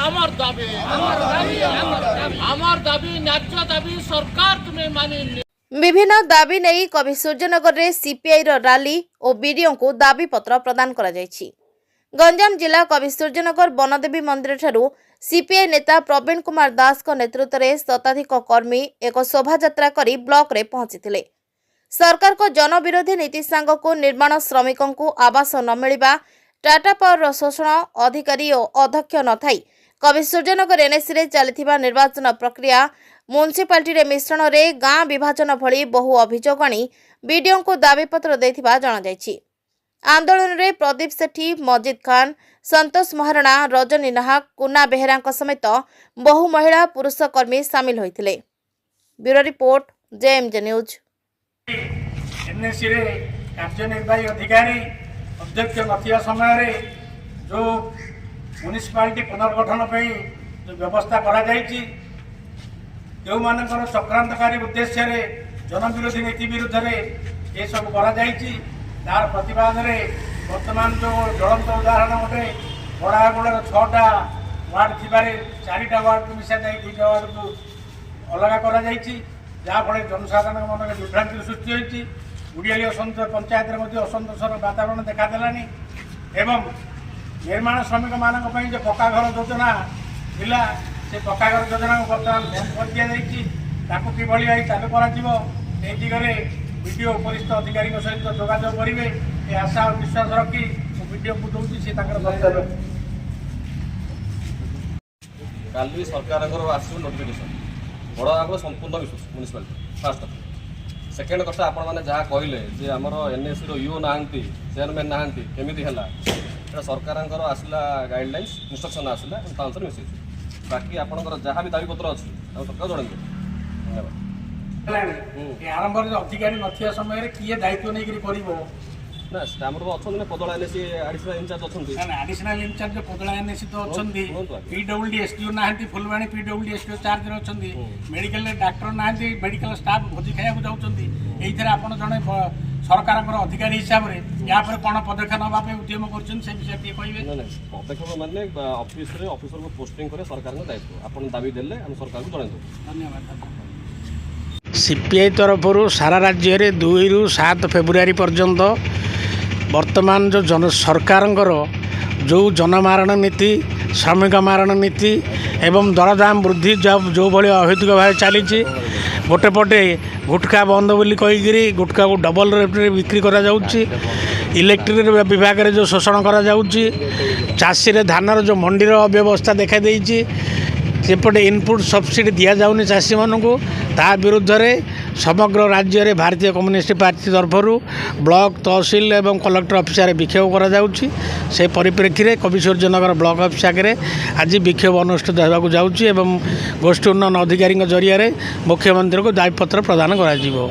আমার দাবি ন্যায্য দাবি সরকার তুমি মানি। विभिन्न दाबी नहीं कवि सूर्यनगर में सीपीआई रैली और बीडीओ को दाबीपत्र प्रदान करा जायछि। गंजाम जिला कवि सूर्यनगर वनदेवी मंदिर ठारू सीपीआई नेता प्रवीण कुमार दास को नेतृत्व में शताधिक कर्मी एक शोभायात्रा करी ब्लॉक रे पहुंची। सरकार को जनविरोधी नीति सांग को निर्माण श्रमिकों को आवास न मिलवा, टाटा पावर शोषण, अधिकारी और अध्यक्ष न थाई कवि सूर्यनगर एनएसी रे चलिथिबा निर्वाचन प्रक्रिया, म्युनिसिपालिटी रे मिश्रण रे गाँ विभाजन भली बहु अभियोग आनी बीडीओ को दाबीपत्र देथिबा जणा जायछि। आंदोलन रे प्रदीप सेठी, मजिद खान, संतोष महाराणा, रजनी नाहक, कुना बेहेरा समेत बहु महिला पुरुष कर्मी सामिल होइथिले। Bureau report, JMJ news. NAC रे कार्यनिर्वाही अधिकारी अध्यक्ष नथिया समय रे जो म्युनिसिपालिटी पुनर्गठन पई जो व्यवस्था करा जायछि, जो मानकर चक्रांतकारी उद्देश्य रे जनविरोधी नीति विरुद्ध रे ये सब करा जायछि। तार प्रतिवाद रे वर्तमान जो ज्वलंत उदाहरण गोटे बड़ागुड़र 6टा वार्ड थिबारे 4टा वार्ड को मिसा जाई 2टा वार्ड को अलग करा जायछि, जहाँ फल जनसाधारण मन में विभ्रांति सृष्टि होती। गुड़ियाली पंचायत में असंतोषर वातावरण देखादेलानी एवं निर्माण श्रमिक मानक जो पक्का घर योजना थिला से पक्का घर योजना को बर्तमान बंद कर दिया ताकू किभली भाई चालू करा दिगरे वीडियो उपरिस्थ अधिकारी सहित जोगाजोग करेंगे ये आशा और विश्वास रखी वीडियो को दूसरी से कल सरकार आस नोटिफिकेशन बड़ आग संपूर्ण म्युनिसिपालिटी फास्ट सेकेंड कथा आपण मैंने जहाँ कहले जे आमर एनएसी रो ना चेयरमैन ना केमी है सरकार आसला गाइडलाइंस इंस्ट्रक्शन आसला अनुसार मिसे बाकी आपंकर जहाँ भी दाबीपत्र अच्छी सरकार जन धन्यवाद। आरंभ अधिकारी नथिया समय किए दायित्व नहीं कर ना आमर अच्छा पदला एनएसी आडिशनल इंचार्ज अच्छा आडिशनल इंचार्ज पदला एनएसी तो अच्छा पीडब्ल्यूडी एसडीओ ना फुलवाणी पीडब्ल्यूडी एसडीओ चार्ज अच्छा मेडिकल डाक्टर ना मेडिकल स्टाफ भोजी खाया जाऊँगी ये आप जड़े सरकार अधिकारी हिसाब से या कौन पदक्षेप नापे उद्यम कर विषय कहे पदक्षेप मानने ऑफिसर को पोस्टिंग करे सरकार दायित्व आप दाबी देले हम सरकार को जन धन्यवाद। सीपीआई तरफ सारा राज्य में 2 ରୁ 7 फेब्रुआरी पर्यंत वर्तमान जो सरकार जो जनमारण नीति, श्रमिक मारण नीति एवं दरदाम वृद्धि जो भाई अहैतुक भाव चली गोटे पटे गुटखा बंद बोली कहीकि गुटखा को डबल रेट बिक्री करा जाउची, इलेक्ट्रिक विभाग में जो शोषण करा जाउची, चाषी रे धानर जो मंडीर अव्यवस्था देखा देइची, सेपटे इनपुट सब्सिडी दि जाऊनी चाषी मानू ता विरुद्ध में समग्र राज्य में भारतीय कम्युनिस्ट पार्टी तरफ ब्लॉक तहसिल एवं कलेक्टर ऑफिस विक्षोभ करा जाउची। से परिप्रेक्षी में कवि सूर्यनगर ब्लॉक ऑफिस आगे आज विक्षोभ अनुष्ठित होगा जाउची एवं गोष्ठी उन्नयन अधिकारी जरिया मुख्यमंत्री को दायीपत्र प्रदान करा जिवो।